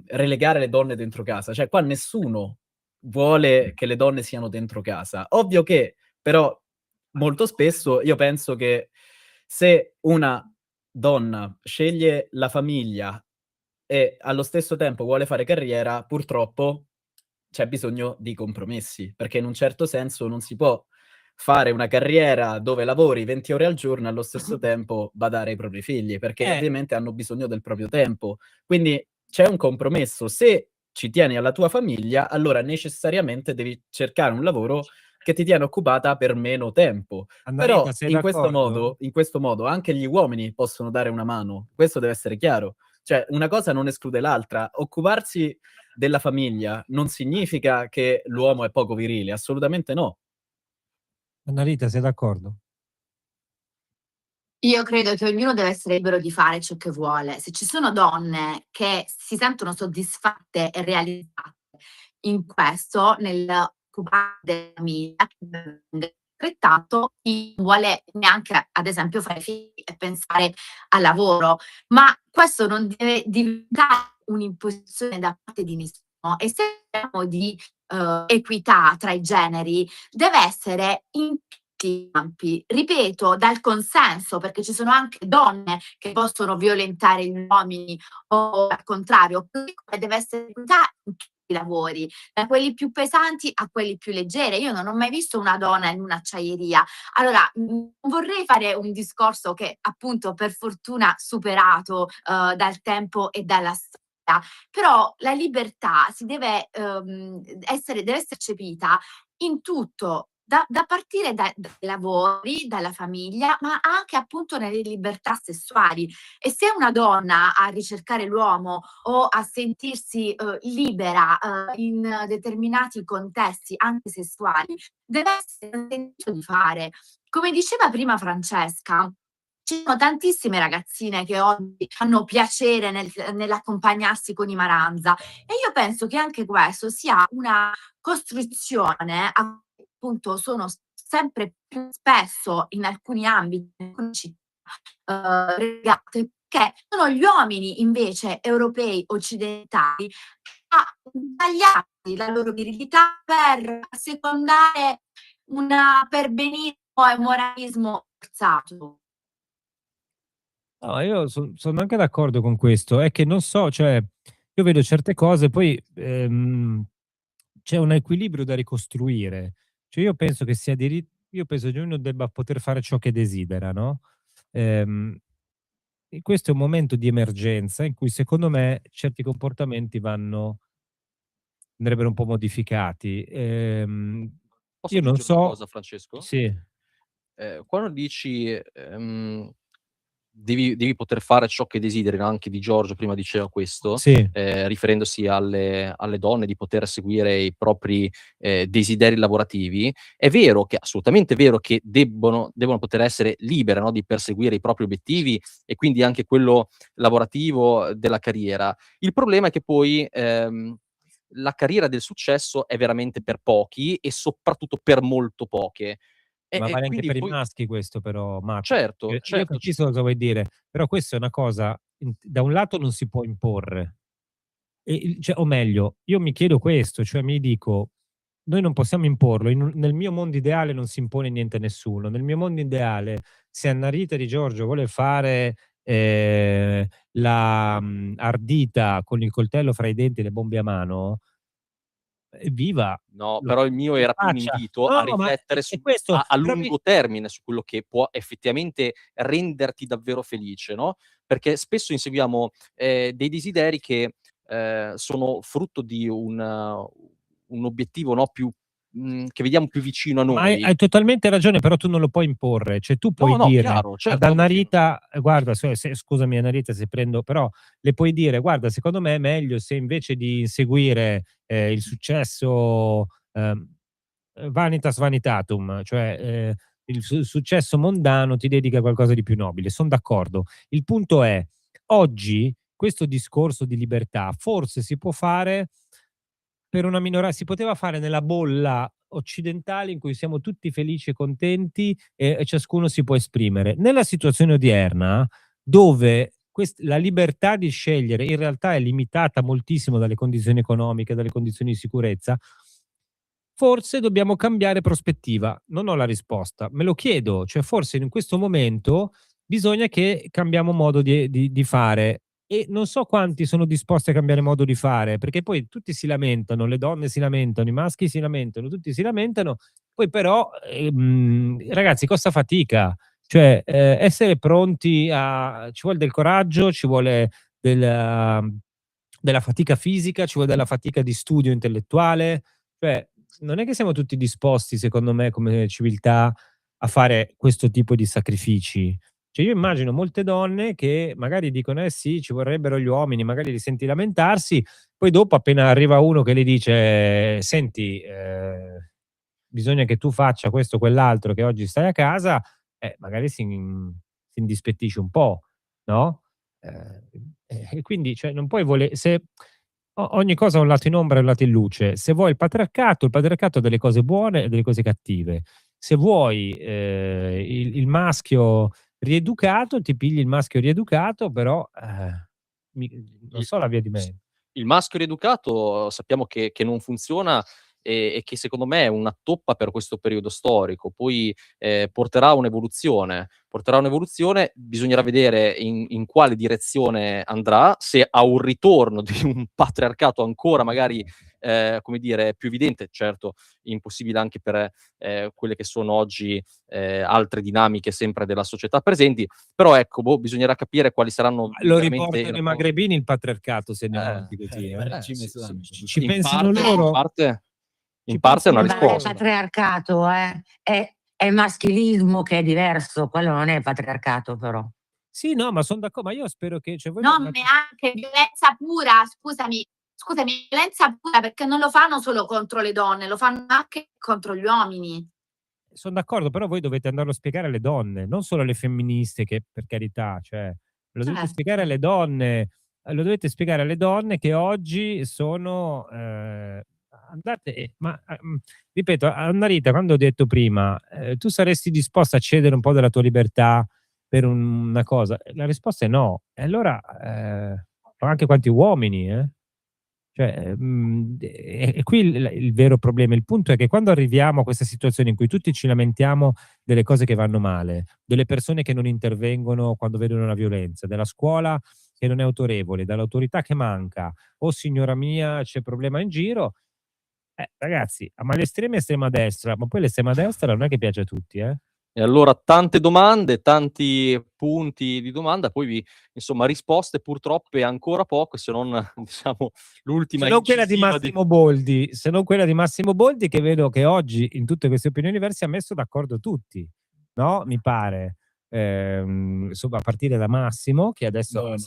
relegare le donne dentro casa. Cioè qua nessuno vuole che le donne siano dentro casa. Ovvio che però molto spesso io penso che se una donna sceglie la famiglia e allo stesso tempo vuole fare carriera, purtroppo c'è bisogno di compromessi, perché in un certo senso non si può fare una carriera dove lavori 20 ore al giorno e allo stesso tempo badare ai propri figli, perché Eh. ovviamente hanno bisogno del proprio tempo. Quindi c'è un compromesso. Se ci tieni alla tua famiglia, allora necessariamente devi cercare un lavoro che ti tiene occupata per meno tempo. Annarita, Però sei d'accordo? in questo modo anche gli uomini possono dare una mano. Questo deve essere chiaro. Cioè, una cosa non esclude l'altra. Occuparsi della famiglia non significa che l'uomo è poco virile, assolutamente no. Annarita, sei d'accordo? Io credo che ognuno deve essere libero di fare ciò che vuole. Se ci sono donne che si sentono soddisfatte e realizzate in questo, nell'occupare della famiglia, altrettanto chi non vuole neanche, ad esempio, fare figli e pensare al lavoro. Ma questo non deve diventare un'imposizione da parte di nessuno. E se parliamo di equità tra i generi, deve essere in tutti tutti i campi. Ripeto, dal consenso, perché ci sono anche donne che possono violentare gli uomini o al contrario, come deve essere equità in tutti i lavori, da quelli più pesanti a quelli più leggeri. Io non ho mai visto una donna in un'acciaieria. Allora, vorrei fare un discorso che appunto per fortuna superato dal tempo e dalla storia, però la libertà si deve essere cepita in tutto, da partire dai lavori, dalla famiglia, ma anche appunto nelle libertà sessuali. E se una donna a ricercare l'uomo o a sentirsi libera in determinati contesti anche sessuali, deve essere sentito di fare. Come diceva prima Francesca, ci sono tantissime ragazzine che oggi hanno piacere nell'accompagnarsi con i Maranza, e io penso che anche questo sia una costruzione a cui appunto sono sempre più spesso in alcuni ambiti, in alcune città relegate, perché sono gli uomini invece europei occidentali a tagliarsi la loro virilità per assecondare un perbenismo e moralismo forzato. No, io sono anche d'accordo con questo. È che non so, cioè, io vedo certe cose, poi c'è un equilibrio da ricostruire. Cioè, io penso che ognuno debba poter fare ciò che desidera, no? E questo è un momento di emergenza in cui secondo me certi comportamenti andrebbero un po' modificati. Posso Io non aggiungere una so. cosa, Francesco? Sì, Quando dici devi poter fare ciò che desideri, no, anche Di Giorgio prima diceva questo, sì. riferendosi alle donne di poter seguire i propri desideri lavorativi, è vero che assolutamente vero che devono poter essere libere, no, di perseguire i propri obiettivi e quindi anche quello lavorativo della carriera. Il problema è che poi la carriera del successo è veramente per pochi e soprattutto per molto poche. Ma E vale anche quindi per i poi maschi questo però, Matt. certo, Io certo, capisco cosa vuoi dire, però questa è una cosa da un lato non si può imporre, cioè, o meglio, io mi chiedo questo, cioè mi dico: noi non possiamo imporlo, nel mio mondo ideale non si impone niente a nessuno. Nel mio mondo ideale, se Annarita Di Giorgio vuole fare, ardita con il coltello fra i denti e le bombe a mano, evviva, no, però il mio lo era più un faccia. invito a No, ma riflettere è su questo, a però lungo termine su quello che può effettivamente renderti davvero felice, no, perché spesso inseguiamo, dei desideri che, sono frutto di un obiettivo, no, più che vediamo più vicino a Ma hai noi. hai totalmente ragione, però tu non lo puoi imporre. Cioè tu No, puoi no, dire chiaro, ad certo, ovvio che Annarita: Guarda, se scusami Annarita se prendo", però le puoi dire: "Guarda, secondo me è meglio se invece di inseguire, il successo, vanitas vanitatum, cioè, il successo mondano, ti dedichi a qualcosa di più nobile." Son d'accordo. Il punto è, oggi questo discorso di libertà forse si può fare per una si poteva fare nella bolla occidentale in cui siamo tutti felici e contenti e ciascuno si può esprimere. Nella situazione odierna, dove la libertà di scegliere in realtà è limitata moltissimo dalle condizioni economiche, dalle condizioni di sicurezza, forse dobbiamo cambiare prospettiva. Non ho la risposta, me lo chiedo, cioè forse in questo momento bisogna che cambiamo modo di fare, e non so quanti sono disposti a cambiare modo di fare, perché poi tutti si lamentano, le donne si lamentano, i maschi si lamentano, tutti si lamentano, poi però, ragazzi, costa fatica. Cioè, essere pronti ci vuole del coraggio, ci vuole della fatica fisica, ci vuole della fatica di studio intellettuale, cioè non è che siamo tutti disposti, secondo me, come civiltà, a fare questo tipo di sacrifici. Cioè io immagino molte donne che magari dicono: "Eh sì, ci vorrebbero gli uomini", magari li senti lamentarsi, poi dopo appena arriva uno che le dice: "Senti, bisogna che tu faccia questo o quell'altro, che oggi stai a casa", magari si indispettisce un po', no, e quindi cioè non puoi se ogni cosa ha un lato in ombra e un lato in luce. Se vuoi il patriarcato ha delle cose buone e delle cose cattive. Se vuoi, il maschio rieducato, ti pigli il maschio rieducato, però, non il so la via di s me. il maschio rieducato sappiamo che non funziona e che secondo me è una toppa per questo periodo storico. Poi porterà un'evoluzione, bisognerà vedere in quale direzione andrà, se a un ritorno di un patriarcato ancora magari come dire, più evidente, certo impossibile anche per quelle che sono oggi altre dinamiche sempre della società presenti, però ecco, bisognerà capire quali saranno Lo veramente riportano i magrebini il patriarcato, se andiamo avanti così. regime islamico. Ci in pensano parte, loro. in parte è una Ma il risposta. patriarcato è il maschilismo che è diverso, quello non è patriarcato però. Sì, no, ma sono d'accordo, ma io spero che... Cioè, voi No, non- ma anche violenza pura, scusami, violenza pura, perché non lo fanno solo contro le donne, lo fanno anche contro gli uomini. Sono d'accordo, però voi dovete andarlo a spiegare alle donne, non solo alle femministe, che per carità, cioè, lo dovete Certo. spiegare alle donne, lo dovete spiegare alle donne che oggi sono... ripeto, Annarita, quando ho detto prima, tu saresti disposta a cedere un po' della tua libertà per una cosa? La risposta è no. E allora, anche quanti uomini, Cioè, è qui il vero problema. Il punto è che quando arriviamo a questa situazione in cui tutti ci lamentiamo delle cose che vanno male, delle persone che non intervengono quando vedono una violenza, della scuola che non è autorevole, dall'autorità che manca, oh signora mia c'è problema in giro, ragazzi, ma l'estrema è estrema destra, ma poi l'estrema destra non è che piace a tutti, E allora tante domande, tanti punti di domanda, poi insomma risposte purtroppo è ancora poco, se non diciamo l'ultima Se non quella di incisiva Massimo Boldi, che vedo che oggi in tutte queste opinioni diverse ha messo d'accordo tutti, no? Mi pare. Insomma, a partire da Massimo, che adesso ha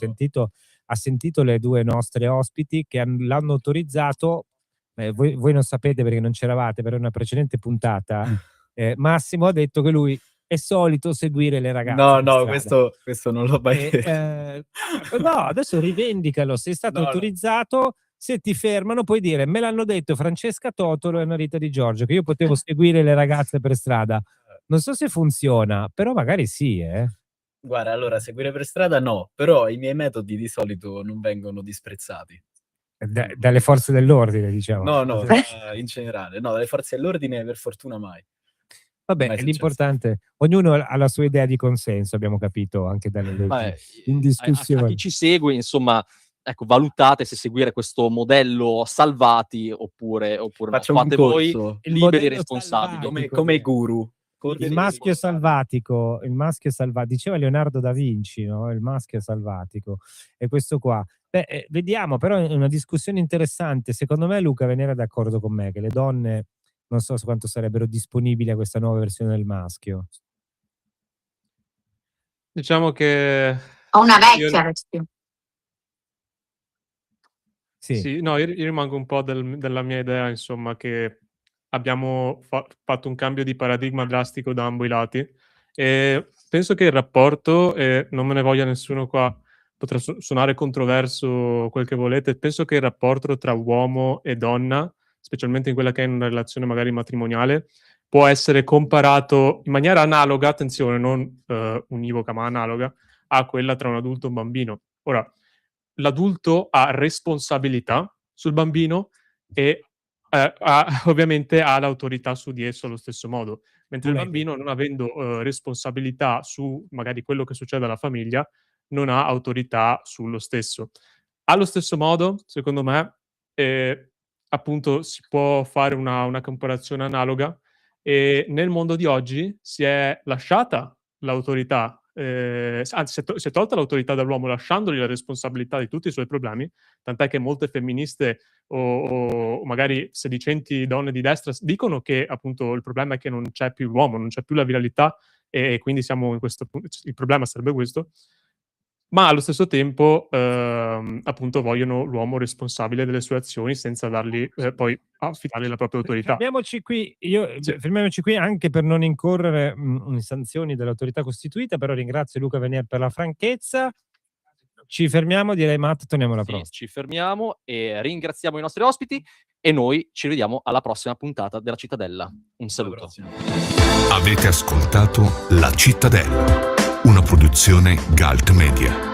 sentito le due nostre ospiti che l'hanno autorizzato. Voi non sapete perché non c'eravate, per una precedente puntata. Massimo ha detto che lui è solito seguire le ragazze. No, questo non l'ho mai detto. No, adesso rivendicalo, sei stato autorizzato. Se ti fermano puoi dire: me l'hanno detto Francesca Totolo e Annarita Di Giorgio che io potevo seguire le ragazze per strada. Non so se funziona, però magari sì, Guarda, allora, seguire per strada no, però i miei metodi di solito non vengono disprezzati. Dalle forze dell'ordine, diciamo. No, in generale. No, dalle forze dell'ordine per fortuna mai. Vabbè, l'importante, ognuno ha la sua idea di consenso, abbiamo capito anche dalle leggi in discussione. A chi ci segue, insomma, ecco, valutate se seguire questo modello Salvati oppure Faccio no. Fate un voi corso. liberi e responsabili. Come i guru. Il maschio salvatico, diceva Leonardo da Vinci, no? Il maschio salvatico. E questo qua. Vediamo, però è una discussione interessante. Secondo me Luca Venera è d'accordo con me che le donne non so quanto sarebbero disponibili a questa nuova versione del maschio. Diciamo che... Ho una vecchia. Sì, no, io rimango un po' della mia idea, insomma, che abbiamo fatto un cambio di paradigma drastico da ambo i lati e penso che il rapporto, non me ne voglia nessuno qua, potrà suonare controverso quel che volete, penso che il rapporto tra uomo e donna, specialmente in quella che è una relazione magari matrimoniale, può essere comparato in maniera analoga, attenzione, non univoca ma analoga, a quella tra un adulto e un bambino. Ora, l'adulto ha responsabilità sul bambino e ovviamente ha l'autorità su di esso allo stesso modo, mentre il bambino, non avendo responsabilità su magari quello che succede alla famiglia, non ha autorità sullo stesso. Allo stesso modo, secondo me, appunto si può fare una comparazione analoga e nel mondo di oggi si è lasciata l'autorità, anzi si è tolta l'autorità dall'uomo lasciandogli la responsabilità di tutti i suoi problemi, tant'è che molte femministe o magari sedicenti donne di destra dicono che appunto il problema è che non c'è più l'uomo, non c'è più la viralità e quindi siamo in questo punto, il problema sarebbe questo. Ma allo stesso tempo appunto vogliono l'uomo responsabile delle sue azioni senza dargli poi affidargli la propria autorità. Fermiamoci qui anche per non incorrere in sanzioni dell'autorità costituita, però ringrazio Luca Venier per la franchezza. Ci fermiamo, direi Matt, torniamo alla prossima. Ci fermiamo e ringraziamo i nostri ospiti e noi ci vediamo alla prossima puntata della Cittadella. Un saluto. Avete ascoltato La Cittadella, una produzione Galt Media.